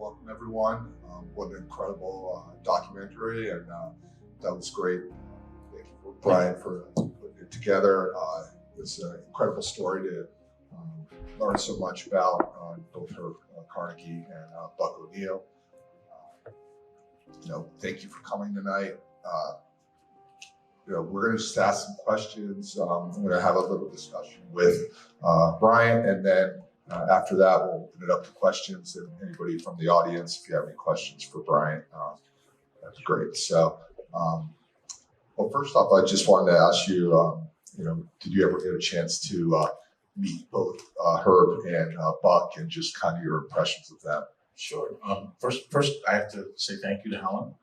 welcome everyone. What an incredible documentary, and that was great. Thank you, Brian, for putting it together. It's an incredible story to learn so much about both Herb Carnegie and Buck O'Neill. Thank you for coming tonight. We're going to just ask some questions. I'm going to have a little discussion with Brian, and then after that, we'll open it up to questions. And anybody from the audience, if you have any questions for Brian, that'd be great. So, well, first off, I just wanted to ask you, did you ever get a chance to meet both Herb and Buck, and just kind of your impressions of them? Sure. First, I have to say thank you to Helen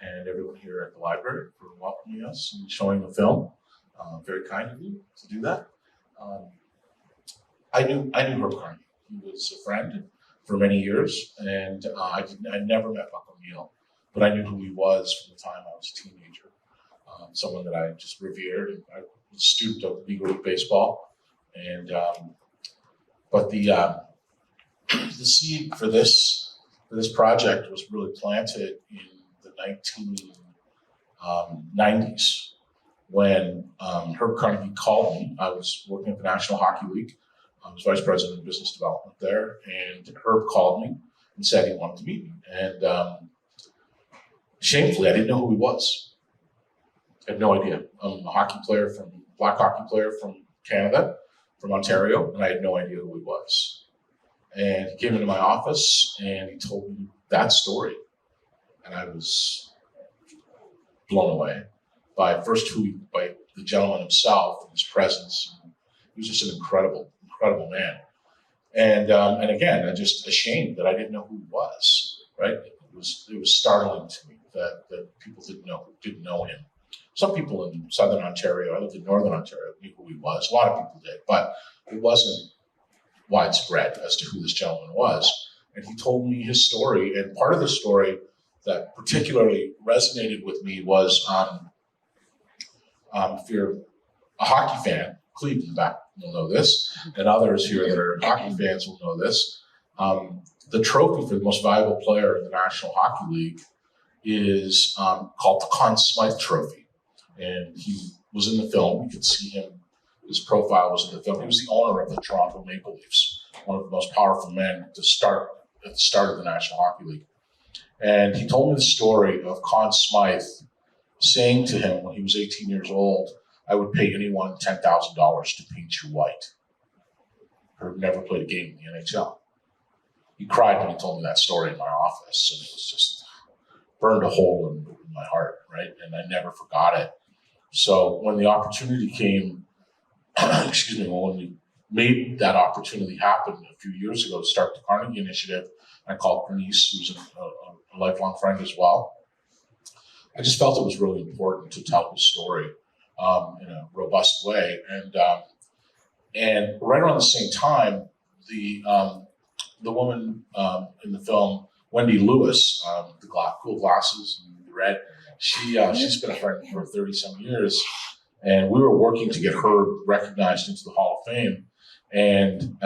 and everyone here at the library for welcoming us and showing the film. Very kind of you to do that. I knew Herb Carnegie. He was a friend for many years, and I never met Buck O'Neill, but I knew who he was from the time I was a teenager. Someone that I just revered, and I was a student of League League baseball, and but the seed for this project was really planted in the 1990s when Herb Carnegie called me. I was working at the National Hockey League. I was vice president of business development there, and Herb called me and said he wanted to meet me. And shamefully, I didn't know who he was. I had no idea. I'm a black hockey player from Canada, from Ontario, and I had no idea who he was. And he came into my office and he told me that story. And I was blown away by the gentleman himself and his presence. He was just an incredible man. And again, I'm just ashamed that I didn't know who he was, right? It was startling to me that people didn't know him. Some people in Southern Ontario, I lived in Northern Ontario, knew who he was. A lot of people did, but it wasn't widespread as to who this gentleman was. And he told me his story, and part of the story that particularly resonated with me was, if you're a hockey fan, Cleveland back will know this, and others here that are hockey fans will know this. The trophy for the most valuable player in the National Hockey League is called the Conn Smythe Trophy. And he was in the film. You could see him. His profile was in the film. He was the owner of the Toronto Maple Leafs, one of the most powerful men at the start of the National Hockey League. And he told me the story of Conn Smythe saying to him when he was 18 years old, "I would pay anyone $10,000 to paint you white." Herb never played a game in the NHL. He cried when he told me that story in my office, and it was just burned a hole in my heart, right? And I never forgot it. So when the opportunity came, when we made that opportunity happen a few years ago to start the Carnegie Initiative, I called Bernice, who's a lifelong friend as well. I just felt it was really important to tell his story in a robust way. And right around the same time, the woman in the film, Wendy Lewis, the cool glasses and the red, she's been a friend for 30-some years. And we were working to get her recognized into the Hall of Fame. And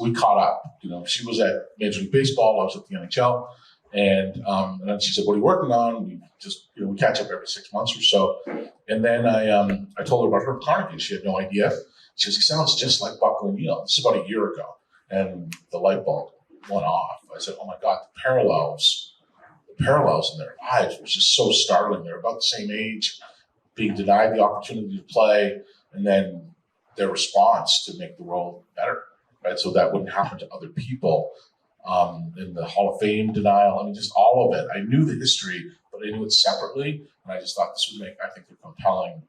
we caught up. She was at Major League Baseball, I was at the NHL. And then she said, "What are you working on?" We just, we catch up every 6 months or so. And then I told her about Herb Carnegie. She had no idea. She goes, "He sounds just like Buck O'Neill." This is about a year ago. And the light bulb went off. I said, "Oh my God, the parallels in their lives was just so startling. They're about the same age, being denied the opportunity to play, and then their response to make the world better, right? So that wouldn't happen to other people. In the Hall of Fame denial, just all of it. I knew the history, but I knew it separately, and I just thought this would make, I think, a compelling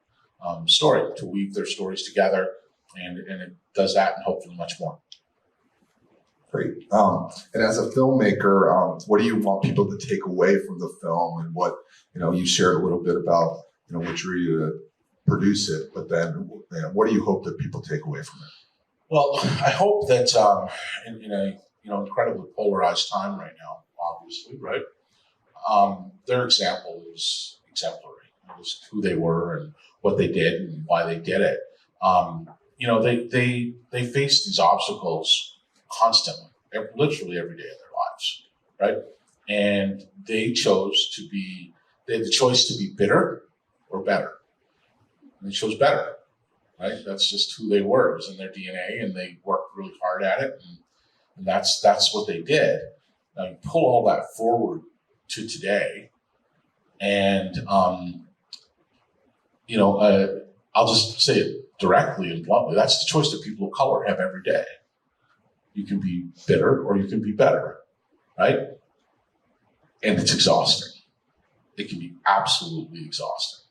story to weave their stories together, and it does that and hopefully much more. Great. And as a filmmaker, what do you want people to take away from the film? And what, you shared a little bit about, what drew you to produce it, but then what do you hope that people take away from it? Well, I hope that in a incredibly polarized time right now, obviously, right? Their example is exemplary. It was who they were and what they did and why they did it. They face these obstacles constantly, literally every day of their lives, right? And they had the choice to be bitter or better. And they chose better, right? That's just who they were. It was in their DNA, and they worked really hard at it. And that's what they did. Now you pull all that forward to today, and I'll just say it directly and bluntly. That's the choice that people of color have every day. You can be bitter or you can be better, right? And it's exhausting. It can be absolutely exhausting.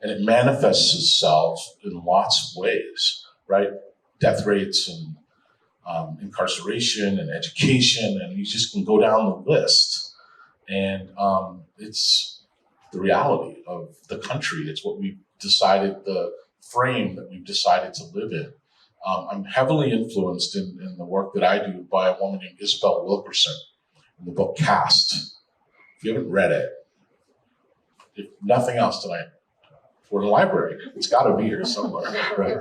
And it manifests itself in lots of ways, right? Death rates and incarceration and education, and you just can go down the list. And it's the reality of the country. It's what we've decided, the frame that we've decided to live in. I'm heavily influenced in the work that I do by a woman named Isabel Wilkerson in the book Caste. If you haven't read it, if nothing else tonight, we're in the library. It's got to be here somewhere, right?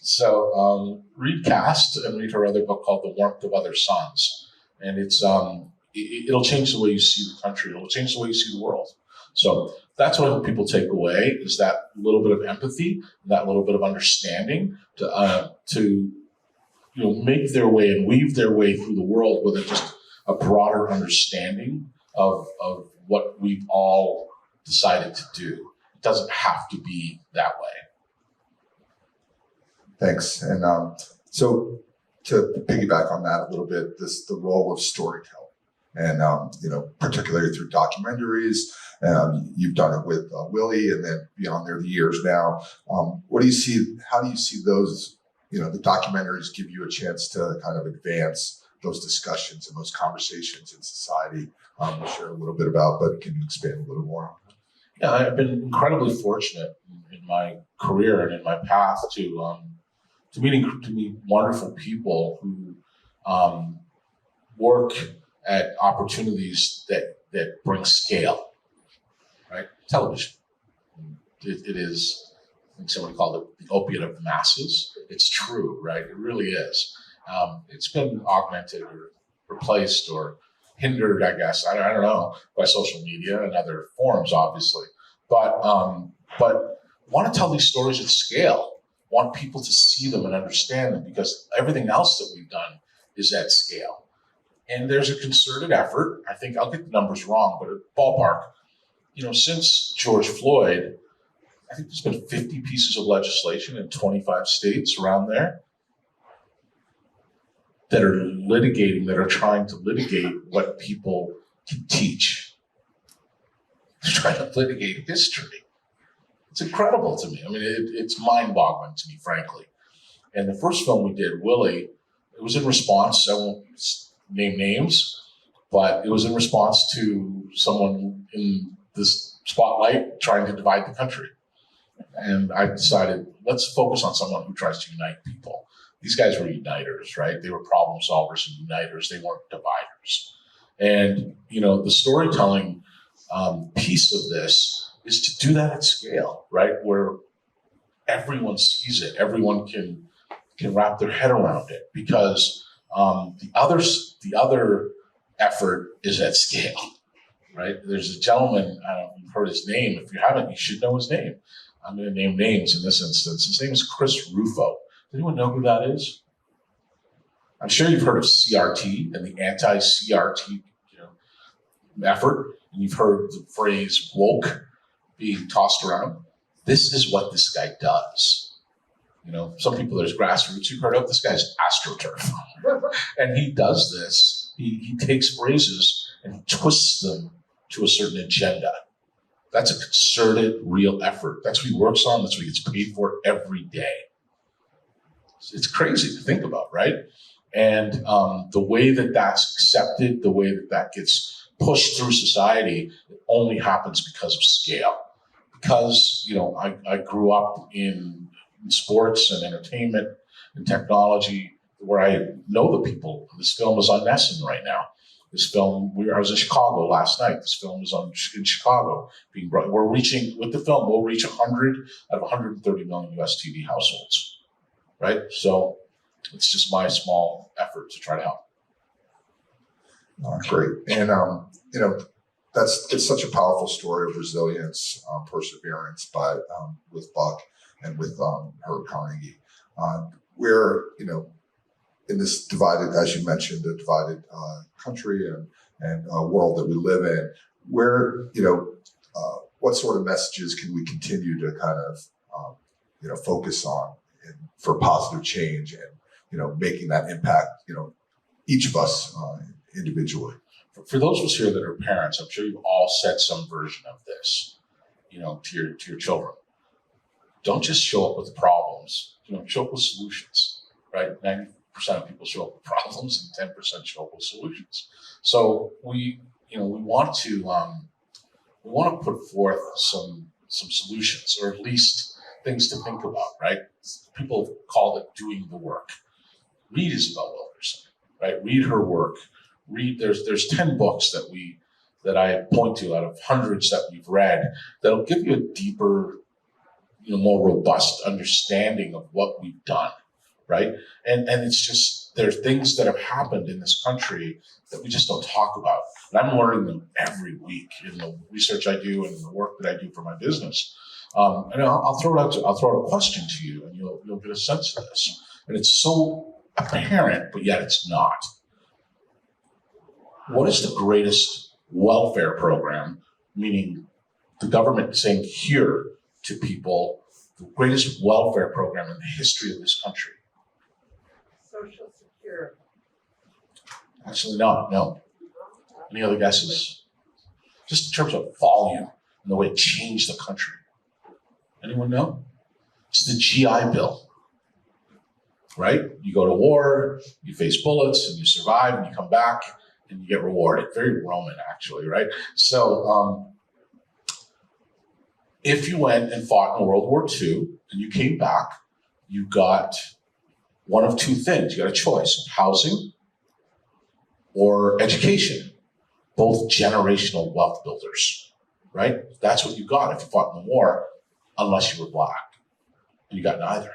So read Caste and read her other book called The Warmth of Other Suns. And it'll change the way you see the country. It'll change the way you see the world. So that's what I hope people take away, is that little bit of empathy, that little bit of understanding to make their way and weave their way through the world with just a broader understanding of what we've all decided to do. It doesn't have to be that way. Thanks. And so to piggyback on that a little bit, the role of storytelling, and particularly through documentaries. You've done it with Willie, and then beyond there the years now. What do you see? How do you see those? The documentaries give you a chance to kind of advance those discussions and those conversations in society. We'll share a little bit about, but can you expand a little more? Yeah, I've been incredibly fortunate in my career and in my path to meet wonderful people who work at opportunities that bring scale, right? Television. It is, I think somebody called it the opiate of the masses. It's true, right? It really is. It's been augmented or replaced or hindered, I guess, I don't know, by social media and other forms, obviously. But want to tell these stories at scale. Want people to see them and understand them, because everything else that we've done is at scale. And there's a concerted effort. I think I'll get the numbers wrong, but a ballpark. Since George Floyd, I think there's been 50 pieces of legislation in 25 states around there that are trying to litigate what people can teach. They're trying to litigate history. It's incredible to me. I mean, it's mind-boggling to me, frankly. And the first film we did, Willie, it was in response, I won't name names, but it was in response to someone in this spotlight trying to divide the country. And I decided, let's focus on someone who tries to unite people. These guys were uniters, right? They were problem solvers and uniters. They weren't dividers. And, the storytelling piece of this is to do that at scale, right? Where everyone sees it, everyone can wrap their head around it, because the other effort is at scale, right? There's a gentleman, I don't know if you've heard his name. If you haven't, you should know his name. I'm going to name names in this instance. His name is Chris Rufo. Does anyone know who that is? I'm sure you've heard of CRT and the anti-CRT effort, and you've heard the phrase woke being tossed around. This is what this guy does. Some people, there's grassroots. You've heard of this guy's AstroTurf. And he does this. He takes phrases and he twists them to a certain agenda. That's a concerted, real effort. That's what he works on. That's what he gets paid for every day. It's crazy to think about, right? And the way that that's accepted, the way that gets pushed through society, it only happens because of scale. Because, I grew up in sports and entertainment and technology, where I know the people. This film is on Nessun right now. This film, I was in Chicago last night. This film is in Chicago being brought. With the film, we'll reach 100 out of 130 million US TV households, right? So it's just my small effort to try to help. Great. And, it's such a powerful story of resilience, perseverance with Buck and with Herb Carnegie. We're, in this divided, as you mentioned, a divided country and world that we live in, where, what sort of messages can we continue to kind of, focus on for positive change and, making that impact, each of us individually. For those of us here that are parents, I'm sure you've all said some version of this, to your children. Don't just show up with problems, show up with solutions, right? 90% of people show up with problems and 10% show up with solutions. So we want to put forth some solutions, or at least things to think about, right? People call it doing the work. Read Isabel Wilkerson, right? Read her work. There's 10 books that I point to out of hundreds that we've read that'll give you a deeper, more robust understanding of what we've done, right? And it's just, there are things that have happened in this country that we just don't talk about. And I'm learning them every week in the research I do and in the work that I do for my business. And I'll throw out a question to you, and you'll get a sense of this. And it's so apparent, but yet it's not. What is the greatest welfare program, meaning the government saying here to people, the greatest welfare program in the history of this country? Social Security. Actually, no. Any other guesses? Just in terms of volume and the way it changed the country. Anyone know? It's the GI Bill, right? You go to war, you face bullets, and you survive, and you come back, and you get rewarded. Very Roman, actually, right? So if you went and fought in World War II and you came back, you got one of two things. You got a choice: housing or education. Both generational wealth builders, right? That's what you got if you fought in the war, unless you were black. And you got neither.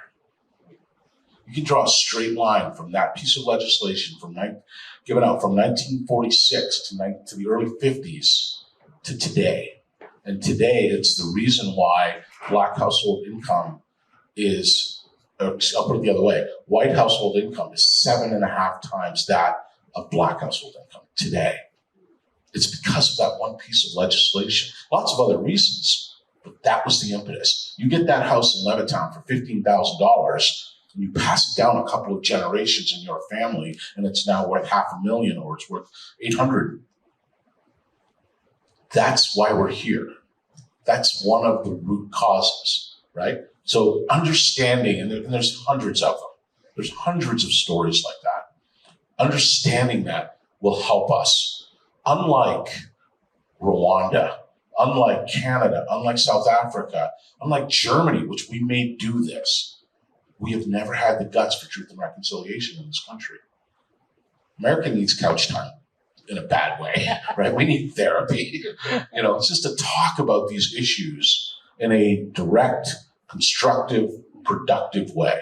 You can draw a straight line from that piece of legislation given out from 1946 to the early 50s to today. And today, it's the reason why black household income is, I'll put it the other way, white household income is 7.5 times that of black household income today. It's because of that one piece of legislation. Lots of other reasons, but that was the impetus. You get that house in Levittown for $15,000, and you pass it down a couple of generations in your family, and it's now worth $500,000 or it's worth $800,000. That's why we're here. That's one of the root causes, right? So understanding, and there's hundreds of them. There's hundreds of stories like that. Understanding that will help us. Unlike Rwanda, unlike Canada, unlike South Africa, unlike Germany, which we may do this, we have never had the guts for truth and reconciliation in this country. America needs couch time in a bad way, right? We need therapy. It's just to talk about these issues in a direct, constructive, productive way.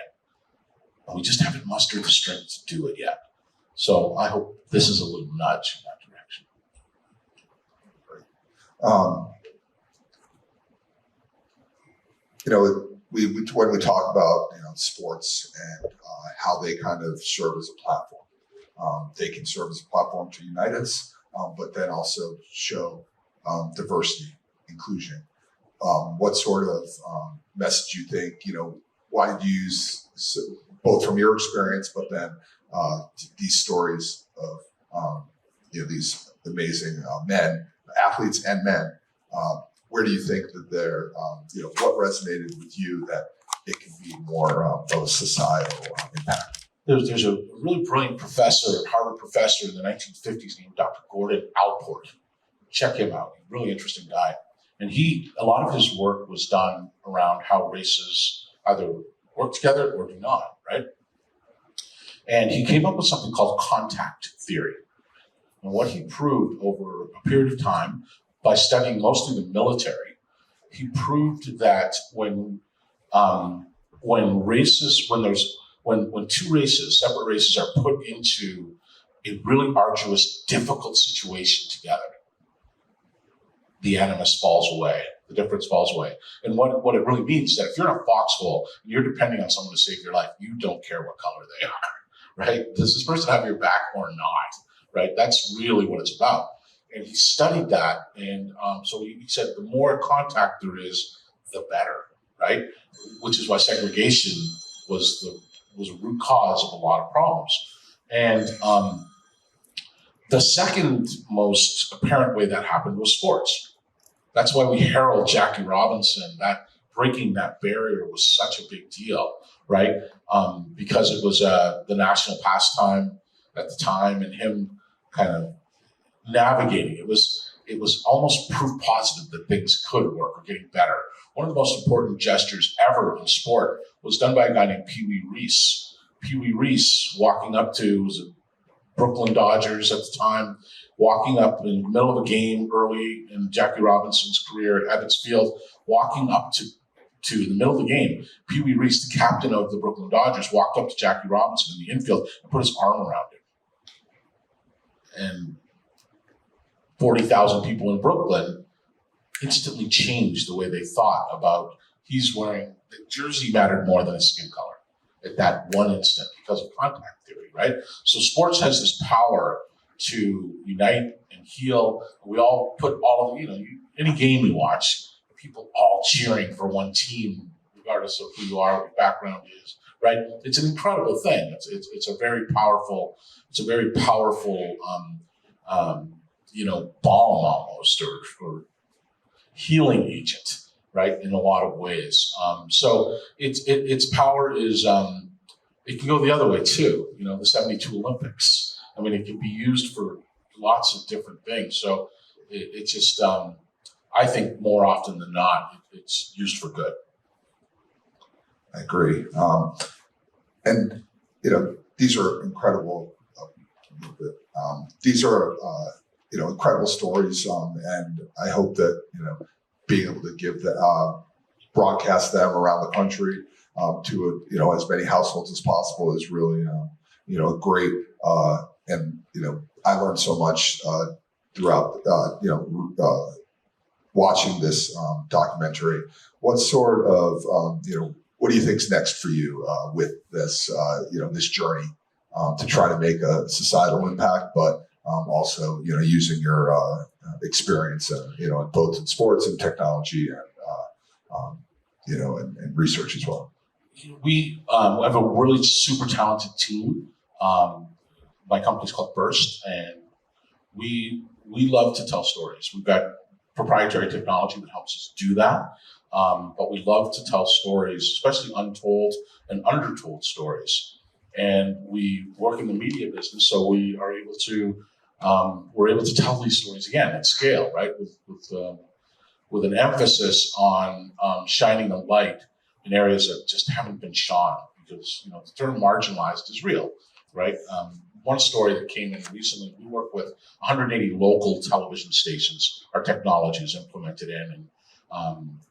And we just haven't mustered the strength to do it yet. So I hope this is a little nudge in that direction. When we talk about sports and how they kind of serve as a platform, they can serve as a platform to unite us, but then also show diversity, inclusion. What sort of message you think? Why did you use, both from your experience, but then these stories of these amazing men, athletes and men? Where do you think that they're, what resonated with you that it can be more of a societal impact? There's a really brilliant professor, Harvard professor in the 1950s named Dr. Gordon Allport. Check him out. Really interesting guy. And a lot of his work was done around how races either work together or do not, right? And he came up with something called contact theory. And what he proved over a period of time, by studying mostly the military, he proved that when two races, separate races, are put into a really arduous, difficult situation together, the animus falls away, the difference falls away. And what it really means is that if you're in a foxhole and you're depending on someone to save your life, you don't care what color they are, right? Does this person have your back or not, right? That's really what it's about. And he studied that, and so he said the more contact there is, the better, right? Which is why segregation was a root cause of a lot of problems. And the second most apparent way that happened was sports. That's why we herald Jackie Robinson. That breaking that barrier was such a big deal, right? Because it was the national pastime at the time, and him kind of navigating. It was almost proof positive that things could work or getting better. One of the most important gestures ever in sport was done by a guy named Pee Wee Reese. Pee Wee Reese walking up to, was it Brooklyn Dodgers at the time, walking up in the middle of a game early in Jackie Robinson's career at Ebbets Field, walking up to in the middle of the game, Pee Wee Reese, the captain of the Brooklyn Dodgers, walked up to Jackie Robinson in the infield and put his arm around him. And 40,000 people in Brooklyn instantly changed the way they thought about he's wearing, the jersey mattered more than his skin color at that one instant because of contact theory, right? So sports has this power to unite and heal. We all put all of, any game you watch, people all cheering for one team, regardless of who you are, what your background is, right? It's an incredible thing. It's a very powerful, balm almost, or healing agent, right? In a lot of ways. So its power is, it can go the other way too. The 72 Olympics. I mean, it can be used for lots of different things. So it's just, I think more often than not, it's used for good. I agree. And, these are incredible. These are, incredible stories. And I hope that, being able to give broadcast them around the country to, as many households as possible is really, great. And, I learned so much throughout, watching this documentary. What sort of, what do you think's next for you with this, this journey to try to make a societal impact, but also, using your experience, both in sports and technology and research as well? We have a really super talented team. My company's called Burst, and we love to tell stories. We've got proprietary technology that helps us do that. But we love to tell stories, especially untold and undertold stories. And we work in the media business, so we are able to we're able to tell these stories again at scale, right? With an emphasis on shining a light in areas that just haven't been shone, because the term marginalized is real, right? One story that came in recently, we work with 180 local television stations. Our technology is implemented in,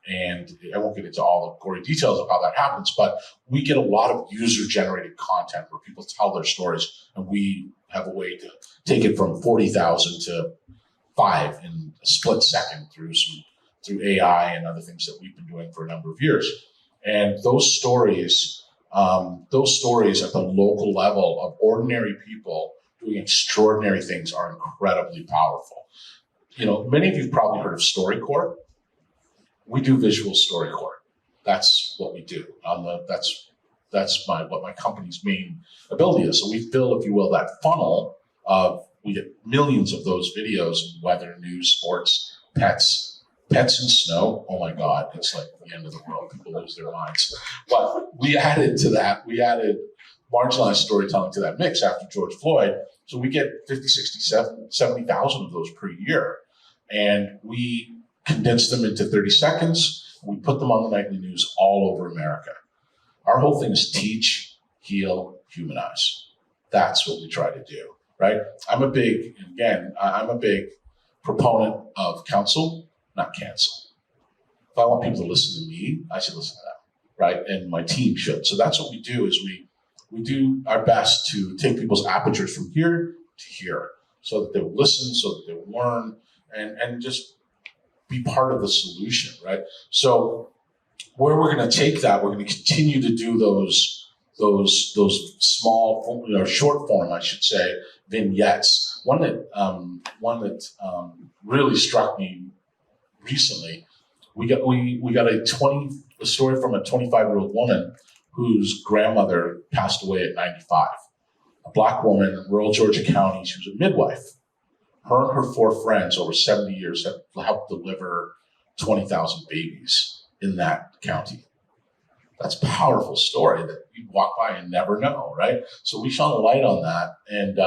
and I won't get into all the gory details of how that happens, but we get a lot of user-generated content where people tell their stories, and we have a way to take it from 40,000 to 5 in a split second through AI and other things that we've been doing for a number of years. And those stories at the local level of ordinary people doing extraordinary things are incredibly powerful. Many of you have probably heard of StoryCorps. We do visual StoryCorps. That's what we do. That's what my company's main ability is. So we fill, if you will, that funnel of, we get millions of those videos, weather, news, sports, pets and snow. Oh my God, it's like the end of the world. People lose their minds. But we added marginalized storytelling to that mix after George Floyd. So we get 50, 60, 70,000 of those per year. And we condense them into 30 seconds. We put them on the nightly news all over America. Our whole thing is teach, heal, humanize. That's what we try to do, right? I'm a big proponent of counsel, not cancel. If I want people to listen to me, I should listen to them, right? And my team should. So that's what we do, is we do our best to take people's apertures from here to hear, so that they would listen, so that they would learn, and just be part of the solution, right? So where we're going to take that, we're going to continue to do those small, short form, I should say, vignettes. One that really struck me recently. We got a story from a 25-year-old woman whose grandmother passed away at 95. A Black woman in rural Georgia County. She was a midwife. Her and her 4 friends over 70 years have helped deliver 20,000 babies in that county. That's a powerful story that you walk by and never know, right? So we shone a light on that, and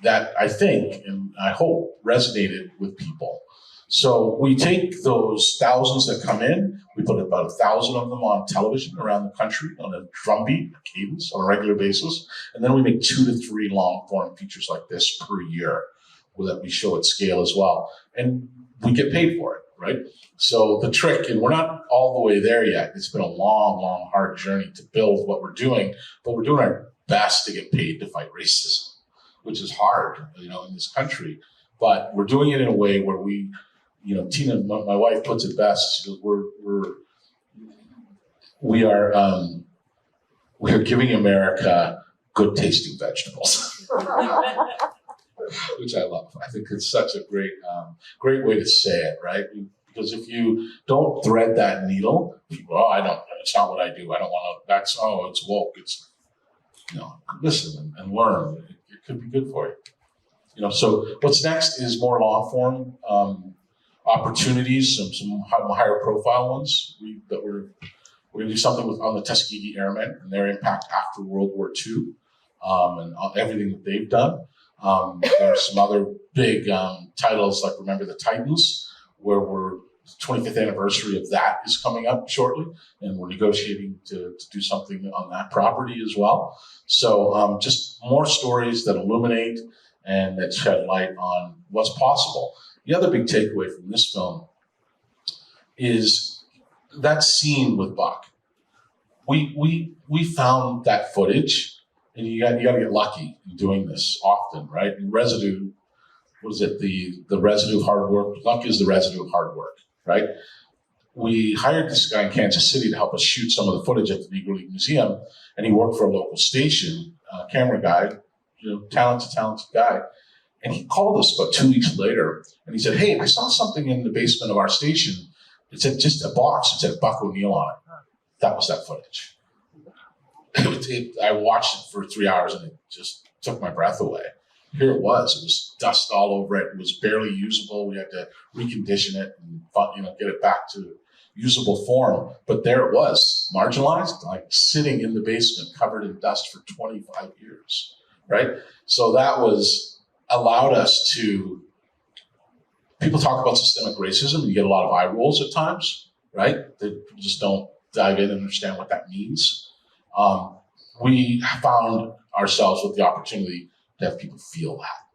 that I think and I hope resonated with people. So we take those thousands that come in, we put about 1,000 of them on television around the country on a drumbeat, a cadence, on a regular basis, and then we make 2 to 3 long-form features like this per year that we show at scale as well. And we get paid for it, right? So the trick, and we're not all the way there yet, it's been a long, hard journey to build what we're doing, but we're doing our best to get paid to fight racism, which is hard, in this country. But we're doing it in a way where we, Tina, my wife, puts it best. She goes, we are giving America good tasting vegetables, which I love. I think it's such a great way to say it, right? Because if you don't thread that needle, people, it's not what I do. I don't want to, it's woke. It's, listen and learn. It could be good for you. So what's next is more long form opportunities, some higher profile ones. We're going to do something on the Tuskegee Airmen and their impact after World War II, and everything that they've done. There's some other big titles like Remember the Titans, where the 25th anniversary of that is coming up shortly, and we're negotiating to do something on that property as well. So just more stories that illuminate and that shed light on what's possible. The other big takeaway from this film is that scene with Buck. We found that footage, and you got to get lucky in doing this often, right? And residue, what is it? The residue of hard work. Luck is the residue of hard work, right? We hired this guy in Kansas City to help us shoot some of the footage at the Negro League Museum, and he worked for a local station, camera guy, talented guy. And he called us about 2 weeks later, and he said, "Hey, I saw something in the basement of our station. It said just a box. It said Buck O'Neill on it." That was that footage. I watched it for 3 hours, and it just took my breath away. Here it was dust all over it. It was barely usable. We had to recondition it and get it back to usable form. But there it was, marginalized, like sitting in the basement, covered in dust for 25 years, right? So that allowed us to, people talk about systemic racism, and you get a lot of eye rolls at times, right? People just don't dive in and understand what that means. We found ourselves with the opportunity to have people feel that.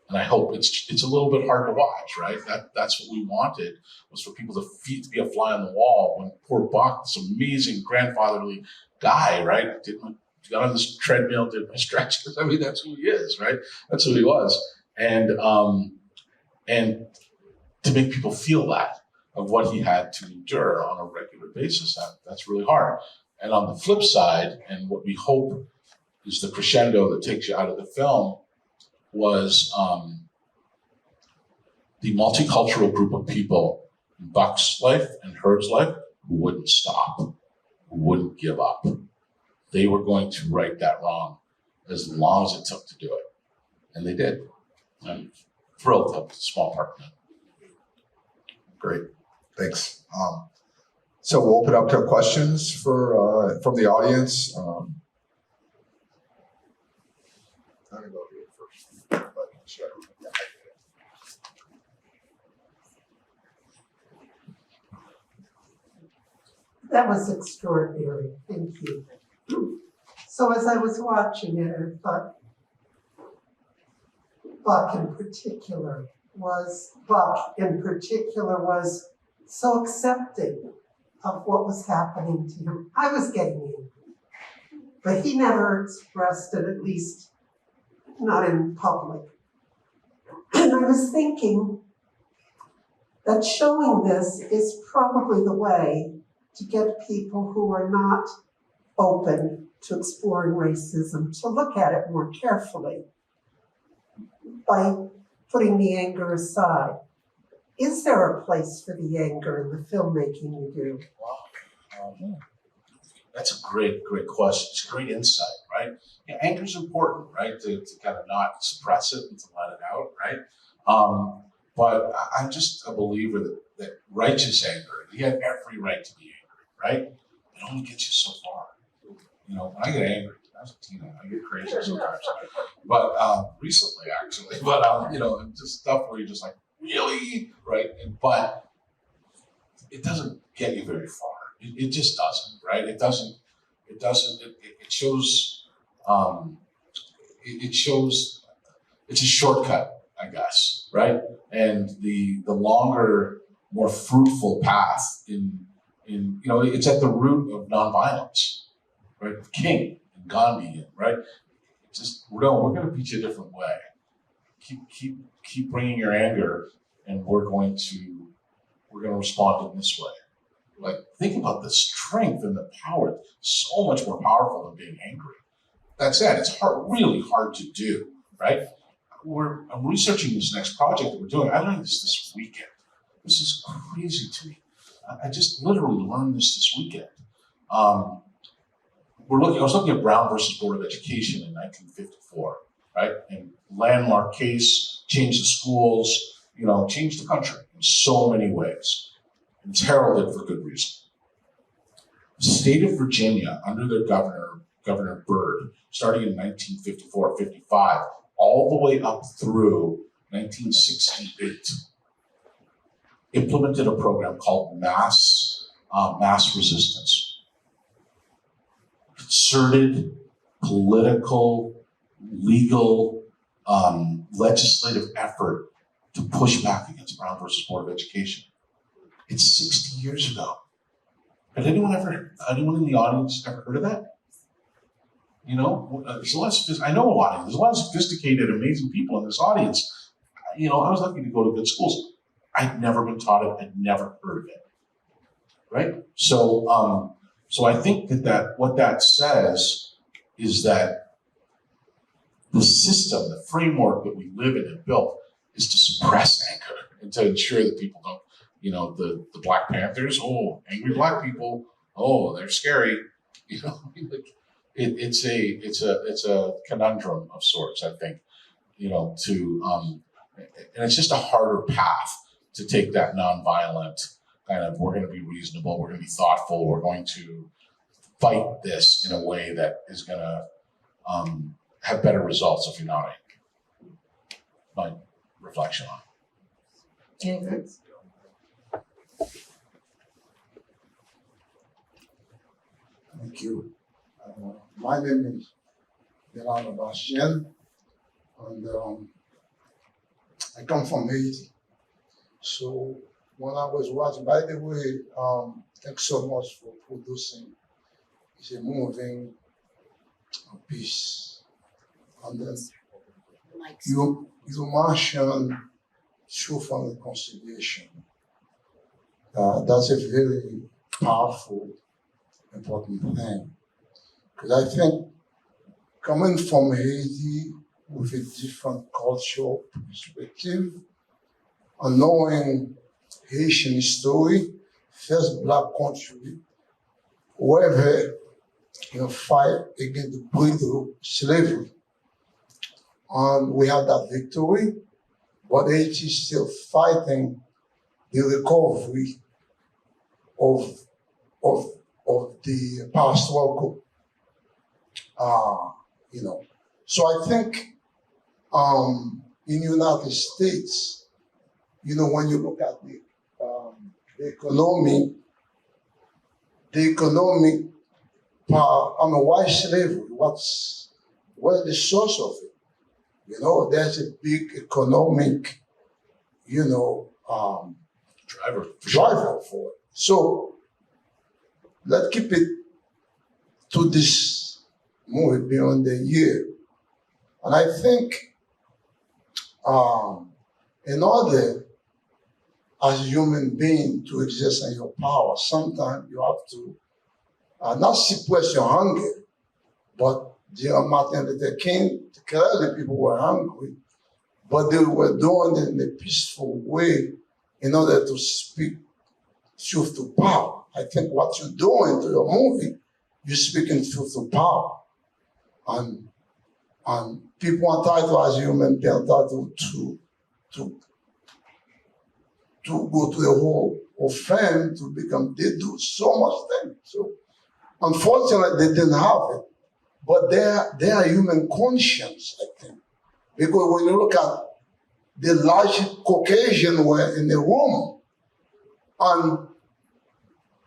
And I hope it's a little bit hard to watch, right? That's what we wanted, was for people to be a fly on the wall when poor Buck, this amazing grandfatherly guy, right? Got on this treadmill, did my stretches. I mean, that's who he is, right? That's who he was. And to make people feel that of what he had to endure on a regular basis, that's really hard. And on the flip side, and what we hope is the crescendo that takes you out of the film, was the multicultural group of people in Buck's life and Herb's life who wouldn't stop, who wouldn't give up. They were going to right that wrong as long as it took to do it. And they did. I'm thrilled to have a small part in it. Great, thanks. So we'll open up to questions from the audience. I'm gonna go here first. But sure. That was extraordinary. Thank you. So as I was watching it, I thought Buck in particular was so accepting of what was happening to him. I was getting angry. but he never expressed it, at least not in public. And I was thinking that showing this is probably the way to get people who are not open to exploring racism to look at it more carefully by putting the anger aside. Is there a place for the anger in the filmmaking you do? That's a great question. It's great insight, right? Yeah, anger is important, right? To kind of not suppress it and to let it out, right? But I'm just a believer that righteous anger, you have every right to be angry, right? It only gets you so far. You know, when I get angry, I was a teenager, I get crazy sometimes. But recently, actually, but you know, just stuff where you're just like, really, right? But it doesn't get you very far. It just doesn't, right? It doesn't. It shows. It shows. It's a shortcut, I guess, right? And the longer, more fruitful path in you know, it's at the root of nonviolence, right? King and Gandhi, right? It's just no, we're going to teach you a different way. Keep bringing your anger, and we're going to respond in this way. Like, think about the strength and the power. It's so much more powerful than being angry. That said, it's really hard to do, right? I'm researching this next project that we're doing. I learned this weekend. This is crazy to me. I just literally learned this weekend. I was looking at Brown versus Board of Education in 1954, right? And landmark case, changed the schools, you know, changed the country in so many ways. And it's heralded for good reason. The state of Virginia, under their Governor Byrd, starting in 1954-55, all the way up through 1968, implemented a program called mass resistance. Concerted, political, legal, legislative effort to push back against Brown versus Board of Education. It's 60 years ago. Had anyone in the audience ever heard of that? You know, there's I know a lot of, there's a lot of sophisticated, amazing people in this audience. You know, I was lucky to go to good schools. I'd never been taught it, I'd never heard of it, right? So I think that what that says is that the system, the framework that we live in and built is to suppress anger and to ensure that people don't, you know, the Black Panthers, oh, angry Black people, oh, they're scary. You know, like it's a conundrum of sorts, I think, you know, and it's just a harder path to take that nonviolent kind of, we're going to be reasonable, we're going to be thoughtful, we're going to fight this in a way that is going to have better results if you're not angry. My reflection on it. Thank you. My name is Delano Bastien, and I come from Haiti. So when I was watching, by the way, thanks so much for producing. It's a moving piece. And then you mentioned truth and reconciliation. That's a very powerful, important thing. Because I think coming from Haiti with a different cultural perspective and knowing Haitian history, first Black country, whoever fight against the brutal slavery. And we had that victory, but Haiti is still fighting the recovery of the past struggle. So I think in United States, when you look at the economic part, why slavery? What's the source of it? There's a big economic, driver for it. So let's keep it to this movie beyond the year. And I think in order as a human being to exist in your power, sometimes you have to not suppress your hunger, but Martin Luther King, clearly people were hungry, but they were doing it in a peaceful way in order to speak truth to power. I think what you're doing to your movie, you're speaking truth to power. And people are entitled as human beings, entitled to go to the whole of fame to become, they do so much things. So unfortunately, they didn't have it. But they are human conscience, I think. Because when you look at the large Caucasian were in the room, and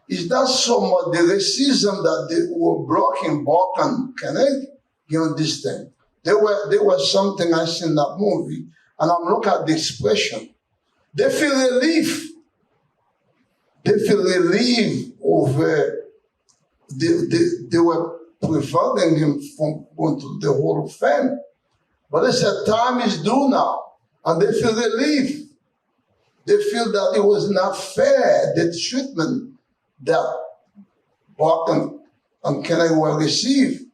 it's not so much the racism that they were blocking Balkan Kennedy on this thing. There was something I seen in that movie, and I'm looking at the expression. They feel relief. They feel relief over they were preventing him from going to the Hall of Fame. But they said time is due now, and they feel relief. They feel that it was not fair, the treatment that Barton and Kennedy were received.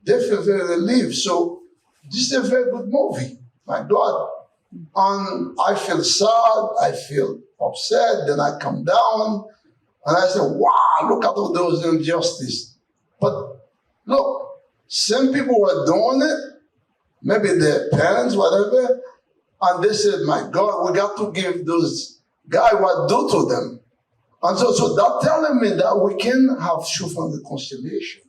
They feel very relieved. So this is a very good movie, my God. And I feel sad, I feel upset, then I come down, and I say, wow, look at all those injustices. But look, some people were doing it, maybe their parents, whatever, and they said, my God, we got to give those guys what due to them. And so that's telling me that we can have truth and reconciliation.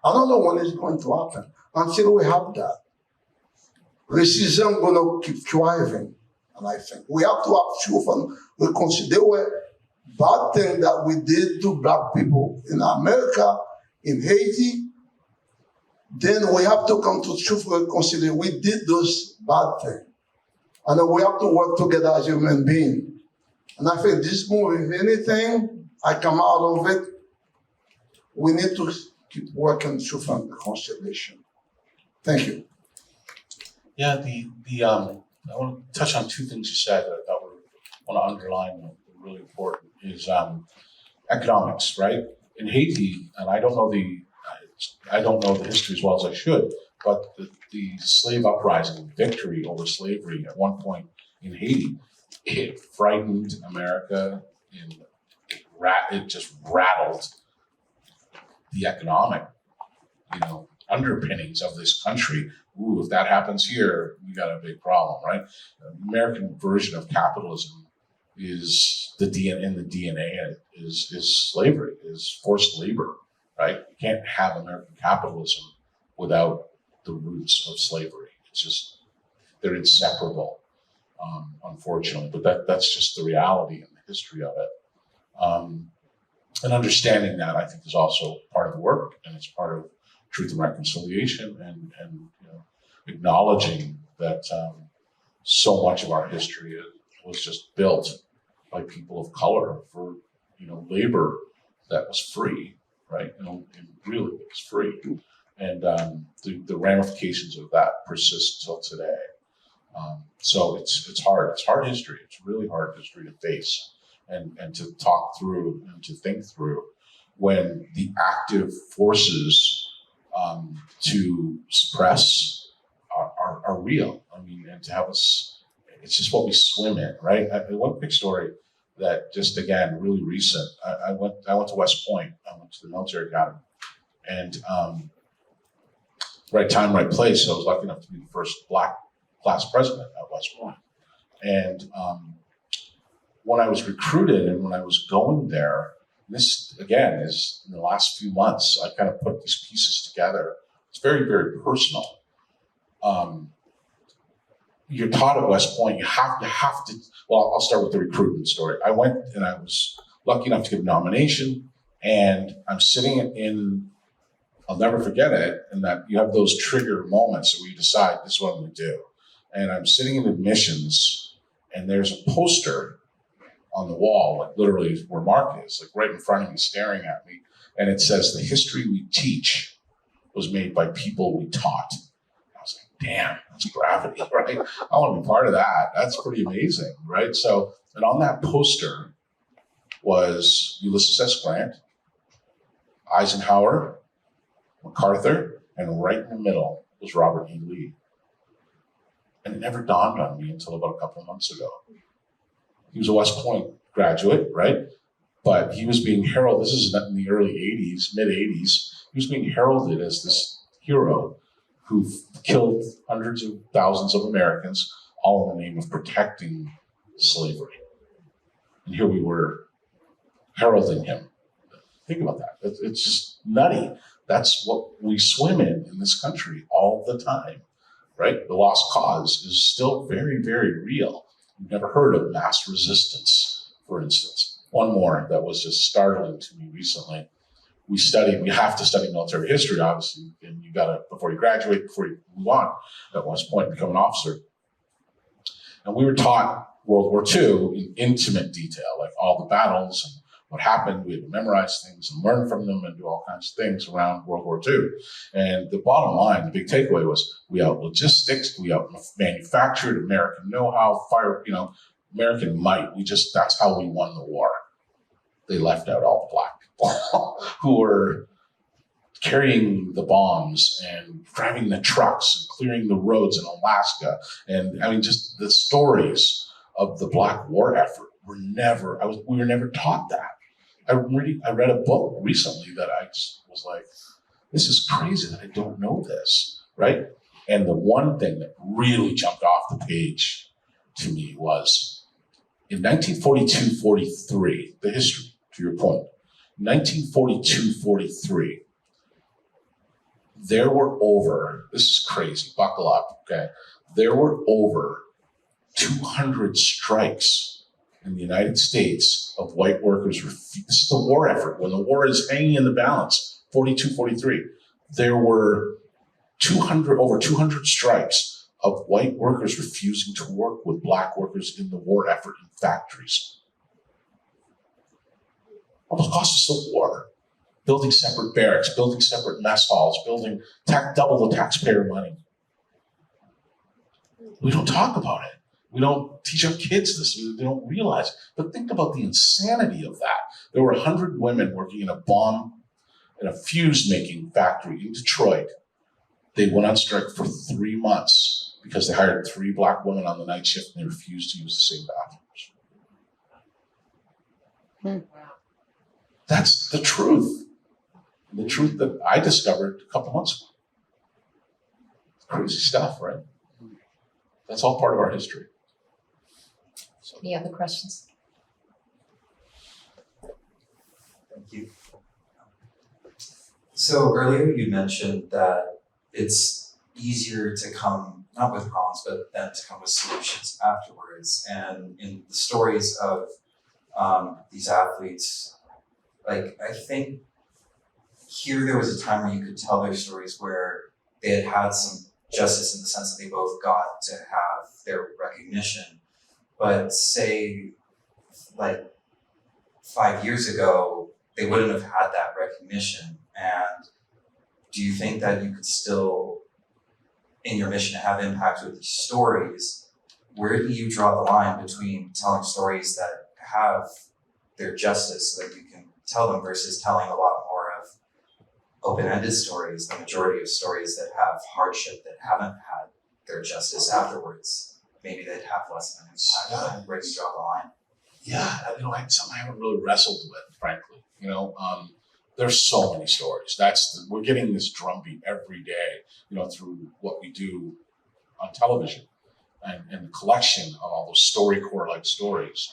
I don't know when it's going to happen until we have that. Racism going to keep thriving, and I think we have to have truth and reconciliation. There were bad things that we did to black people in America, in Haiti. Then we have to come to truth and reconciliation. We did those bad things, and then we have to work together as human beings. And I think this movie, if anything, I come out of it, we need to keep working truth and reconciliation. Thank you. Yeah, I want to touch on two things you said that I thought I want to underline were really important is economics, right? In Haiti, and I don't know the history as well as I should, but the slave uprising, victory over slavery at one point in Haiti, it frightened America, and it just rattled the economic, underpinnings of this country. Ooh, if that happens here, we got a big problem, right? The American version of capitalism is in the DNA is slavery, is forced labor, right? You can't have American capitalism without the roots of slavery. It's just, they're inseparable, unfortunately, but that's just the reality and the history of it. And understanding that, I think, is also part of the work, and it's part of truth and reconciliation, and acknowledging that so much of our history was just built by people of color for labor that was free, right? And really it was free, and the ramifications of that persist till today. So it's hard. It's hard history. It's really hard history to face and to talk through and to think through when the active forces to suppress are real. I mean, and to have us, it's just what we swim in, right? One quick story that just, again, really recent. I went to West Point. I went to the military academy, and right time, right place. So I was lucky enough to be the first Black class president at West Point. And when I was recruited and when I was going there, this again is in the last few months, I kind of put these pieces together. It's very, very personal. You're taught at West Point, you have to, well, I'll start with the recruitment story. I went and I was lucky enough to get a nomination, and I'm sitting in, I'll never forget it, and that you have those trigger moments where you decide this is what I'm going to do. And I'm sitting in admissions, and there's a poster on the wall, like literally where Mark is, like right in front of me, staring at me. And it says, "The history we teach was made by people we taught. I was like, damn, that's gravity, right? I want to be part of that. That's pretty amazing, right? So, and on that poster was Ulysses S. Grant, Eisenhower, MacArthur, and right in the middle was Robert E. Lee. And it never dawned on me until about a couple of months ago. He was a West Point graduate, right? But he was being heralded, this is in the early 80s, mid 80s, he was being heralded as this hero who killed hundreds of thousands of Americans, all in the name of protecting slavery. And here we were heralding him. Think about that. It's just nutty. That's what we swim in this country all the time, right? The lost cause is still very, very real. We've never heard of mass resistance, for instance. One more that was just startling to me recently. We have to study military history, obviously, and you gotta, before you graduate, before you move on at West Point, become an officer. And we were taught World War II in intimate detail, like all the battles and what happened. We had to memorize things and learn from them and do all kinds of things around World War II. And the bottom line, the big takeaway was we out logistics, we out manufactured American know-how, American might. That's how we won the war. They left out all the black people who were carrying the bombs and driving the trucks and clearing the roads in Alaska. And I mean, just the stories of the Black War effort we were never taught that. I read a book recently that I just was like, this is crazy that I don't know this, right? And the one thing that really jumped off the page to me was in 1942-43, the history, to your point, 1942-43, there were this is crazy, buckle up, okay? There were over 200 strikes in the United States of white workers. This is the war effort. When the war is hanging in the balance, 42-43, there were over 200 strikes of white workers refusing to work with black workers in the war effort in factories. Almost cost us the war. Building separate barracks, building separate mess halls, building double the taxpayer money. We don't talk about it. We don't teach our kids this. They don't realize it. But think about the insanity of that. There were 100 women working in a fuse-making factory in Detroit. They went on strike for 3 months because they hired 3 black women on the night shift and they refused to use the same bathrooms. That's the truth. The truth that I discovered a couple months ago. Crazy stuff, right? That's all part of our history. Any other questions? Thank you. So earlier you mentioned that it's easier to come, not with problems, but then to come with solutions afterwards. And in the stories of these athletes, like I think here there was a time where you could tell their stories where they had some justice in the sense that they both got to have their recognition. But say, like 5 years ago, they wouldn't have had that recognition. And do you think that you could still, in your mission to have impact with these stories, where do you draw the line between telling stories that have their justice so that you can tell them versus telling a lot more of open-ended stories, the majority of stories that have hardship that haven't had their justice afterwards? Maybe they'd have less of an impact. Where do you draw the line? Yeah, something I haven't really wrestled with, frankly. There's so many stories. We're getting this drumbeat every day, through what we do on television and the collection of all those StoryCorps-like stories.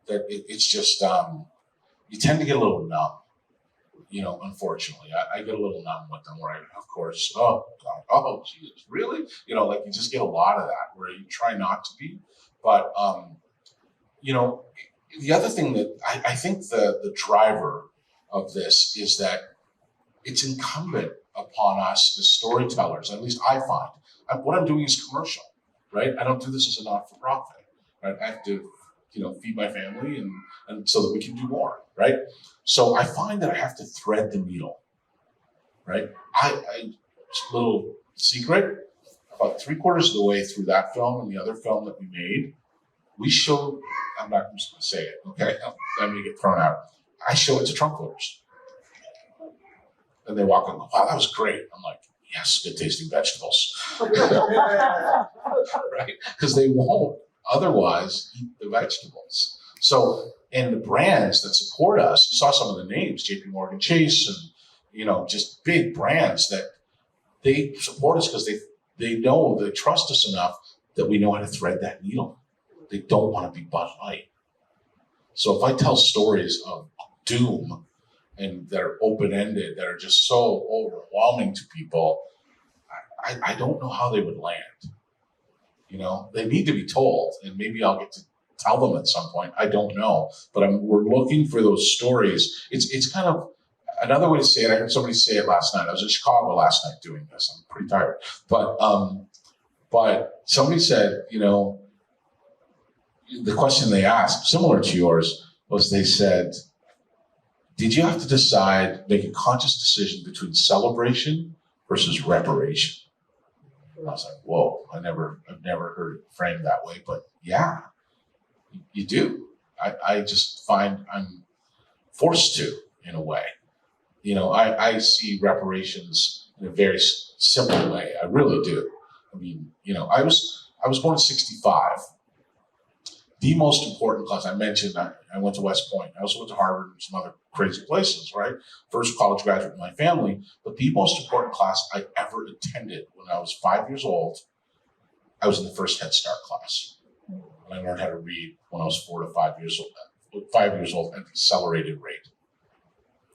That it's just you tend to get a little numb. Unfortunately, I get a little numb with them where of course, oh Jesus, really? You just get a lot of that where you try not to be. But, the other thing that I think the driver of this is that it's incumbent upon us as storytellers, at least I find. What I'm doing is commercial, right? I don't do this as a not-for-profit, right? I have to, feed my family and so that we can do more, right? So I find that I have to thread the needle, right? little secret, about 3/4 of the way through that film and the other film that we made, we showed, I'm not just gonna say it, okay? I'm gonna get thrown out. I show it to Trump voters. And they walk in, wow, that was great. I'm like, yes, good tasting vegetables. Right? Because they won't otherwise eat the vegetables. So, and the brands that support us, you saw some of the names, JP Morgan Chase, and just big brands that they support us because they know, they trust us enough that we know how to thread that needle. They don't want to be Bud Light. So if I tell stories of doom and that are open-ended, that are just so overwhelming to people, I don't know how they would land. They need to be told, and maybe I'll get to tell them at some point. I don't know, but we're looking for those stories. It's kind of another way to say it. I heard somebody say it last night. I was in Chicago last night doing this. I'm pretty tired, but somebody said, the question they asked, similar to yours, was they said, did you have to decide, make a conscious decision between celebration versus reparation? I was like, whoa, I've never heard it framed that way, but yeah, you do. I just find I'm forced to, in a way. I see reparations in a very simple way. I really do. I mean, I was born in 65. The most important class I mentioned, I went to West Point. I also went to Harvard and some other crazy places, right? First college graduate in my family. But the most important class I ever attended when I was 5 years old, I was in the first Head Start class. And I learned how to read when I was 4 to 5 years old. 5 years old at an accelerated rate.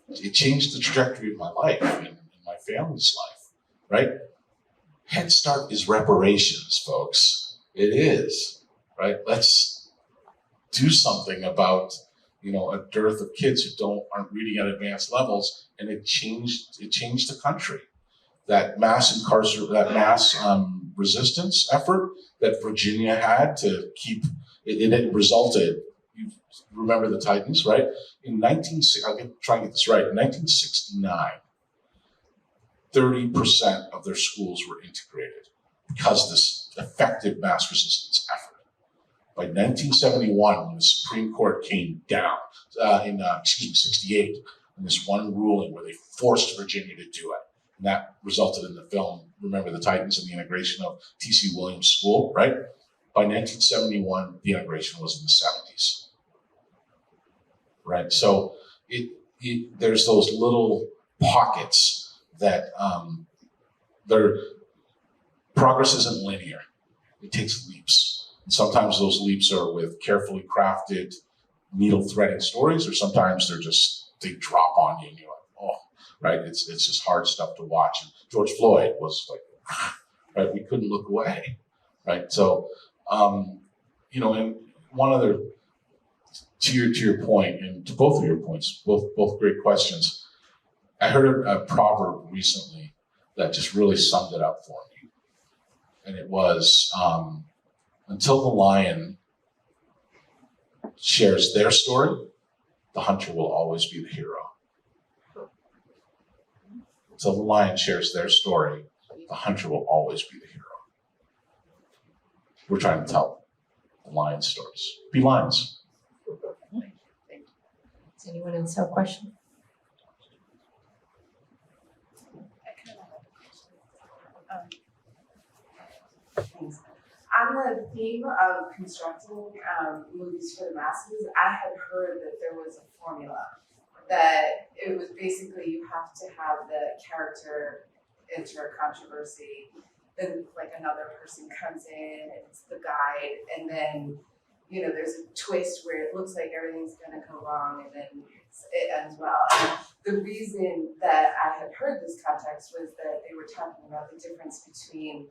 It changed the trajectory of my life and my family's life, right? Head Start is reparations, folks. It is, right? Let's do something about, a dearth of kids who aren't reading at advanced levels, and it changed the country. That mass resistance effort that Virginia had to keep it resulted. You remember the Titans, right? I'll try and get this right. In 1969, 30% of their schools were integrated because of this effective mass resistance effort. By 1971, when the Supreme Court came down in 68, in this one ruling where they forced Virginia to do it, and that resulted in the film Remember the Titans and the integration of T.C. Williams School, right? By 1971, the integration was in the 70s, right? So there's those little pockets that progress isn't linear. It takes leaps. And sometimes those leaps are with carefully crafted needle threading stories, or sometimes they drop on you and you're like, oh, right? It's just hard stuff to watch. And George Floyd was like, right? We couldn't look away, right? So, and one other, to your point, and to both of your points, both great questions. I heard a proverb recently that just really summed it up for me. And it was, until the lion shares their story, the hunter will always be the hero. Until the lion shares their story, the hunter will always be the hero. We're trying to tell the lion stories. Be lions. Does anyone else have a question? Thanks. On the theme of constructing movies for the masses, I had heard that there was a formula, that it was basically you have to have the character enter a controversy, then like another person comes in and it's the guide, and then there's a twist where it looks like everything's gonna go wrong and then it ends well. And the reason that I had heard this context was that they were talking about the difference between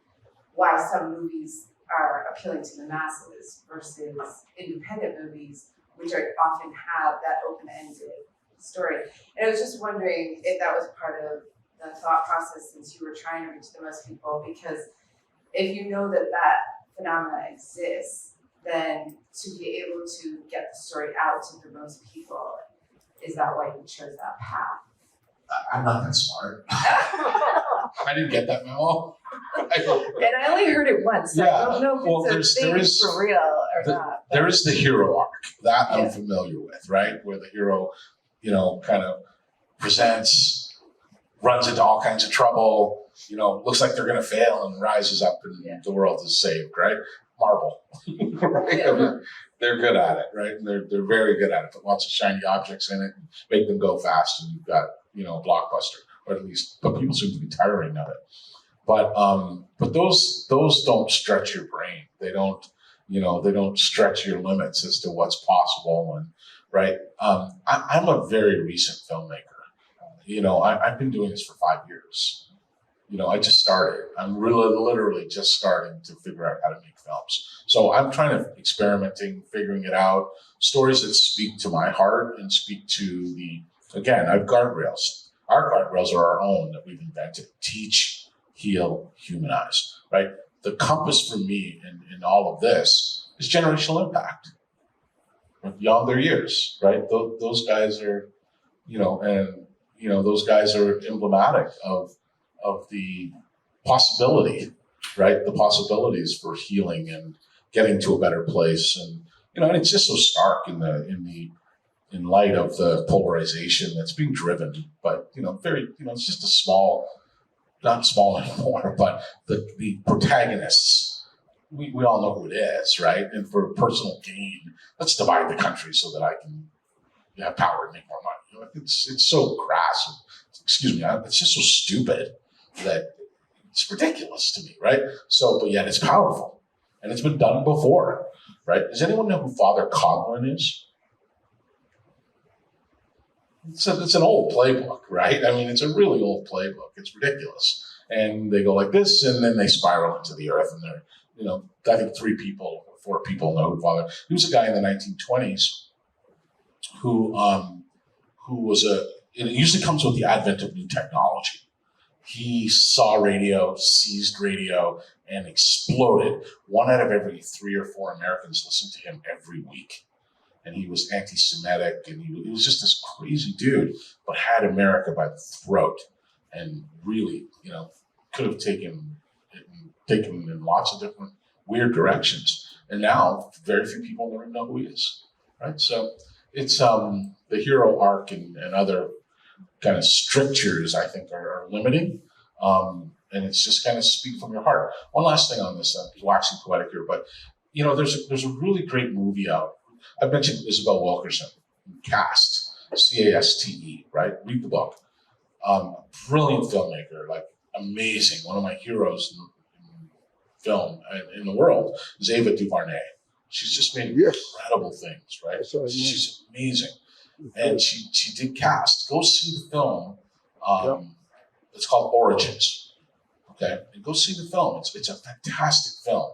why some movies are appealing to the masses versus independent movies, which often have that open-ended story. And I was just wondering if that was part of the thought process, since you were trying to reach the most people, because if you know that phenomena exists, then to be able to get the story out to the most people, is that why you chose that path? I'm not that smart. I didn't get that memo. And I only heard it once, so Yeah. I don't know if Well, it's a there thing is- for real or not. There is the hero arc that I'm Yeah. familiar with, right? Where the hero, kind of presents, runs into all kinds of trouble, looks like they're going to fail and rises up and the world is saved, right? Marvel. Right? Yeah. I mean, they're good at it, right? And they're very good at it. Put lots of shiny objects in it, make them go fast, and you've got, a blockbuster, or at least, but people seem to be tiring of it. But those don't stretch your brain. They don't stretch your limits as to what's possible. And right, I'm a very recent filmmaker. I've been doing this for 5 years. I just started. I'm really literally just starting to figure out how to make films. So I'm trying to experimenting, figuring it out. Stories that speak to my heart and speak to again, I have guardrails. Our guardrails are our own that we've invented. Teach, heal, humanize, right? The compass for me in all of this is generational impact. Beyond their years, right? Those guys are, those guys are emblematic of the possibility, right? The possibilities for healing and getting to a better place. And it's just so stark in light of the polarization that's being driven, but it's just a small, not small anymore, but the protagonists, we all know who it is, right? And for personal gain, let's divide the country so that I can have power and make more money. It's so crass. Excuse me, it's just so stupid that it's ridiculous to me, right? So, but yet it's powerful, and it's been done before, right? Does anyone know who Father Coughlin is? It's an old playbook, right? I mean, it's a really old playbook. It's ridiculous. And they go like this, and then they spiral into the earth. And they're, I think 3 people or 4 people know who Father. He was a guy in the 1920s who was it usually comes with the advent of new technology. He saw radio, seized radio, and exploded. 1 out of every 3 or 4 Americans listened to him every week. And he was anti-Semitic, and he was just this crazy dude, but had America by the throat, and really, could have taken in lots of different weird directions. And now, very few people don't even know who he is, right? So it's the hero arc and other kind of strictures, I think, are limiting. And it's just kind of speak from your heart. One last thing on this, I'm waxing poetic here, but there's a really great movie out. I mentioned Isabel Wilkerson, Cast, Caste, right? Read the book. Brilliant filmmaker, like amazing. One of my heroes in film in the world is Ava DuVernay. She's just made incredible things, right? She's amazing. And she did Cast. Go see the film. It's called Origins. Okay? And go see the film. It's a fantastic film.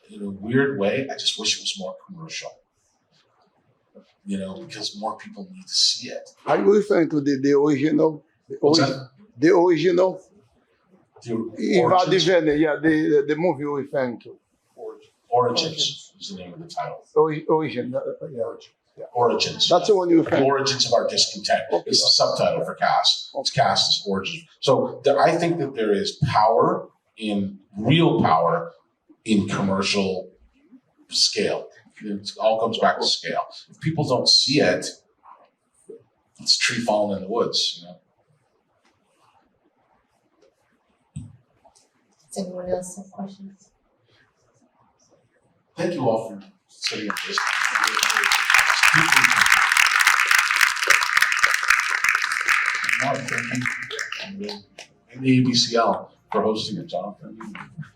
In a weird way, I just wish it was more commercial. Because more people need to see it. Are you referring to the original? What's that? The original? Origins. The movie you're referring to. Origins is the name of the title. Origin. Origins. That's the one you're referring The to. Origins of Our Discontent. Okay. It's the subtitle for Cast. It's Cast as Origins. So I think that there is power real power in commercial scale. It all comes back to scale. If people don't see it, it's a tree falling in the woods. Does anyone else have questions? Thank you all for sitting and listening. Thank you. And the ABCL for hosting it, Jonathan.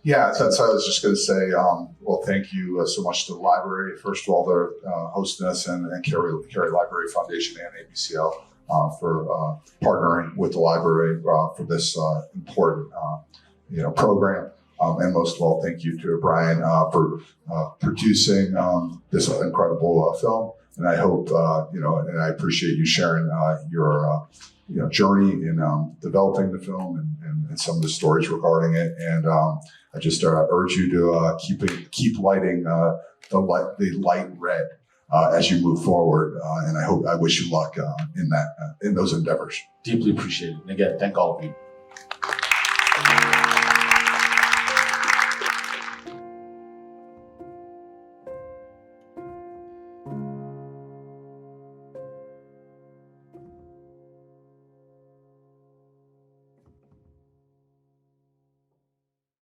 Yeah, so I was just going to say, well, thank you so much to the library. First of all, they're hosting us, and Cary Library Foundation and ABCL for partnering with the library for this important program. And most of all, thank you to Brian for producing this incredible film. And I hope and I appreciate you sharing your journey in developing the film and some of the stories regarding it. And I just urge you to keep lighting the light red as you move forward. And I wish you luck in those endeavors. Deeply appreciated. And again, thank all of you.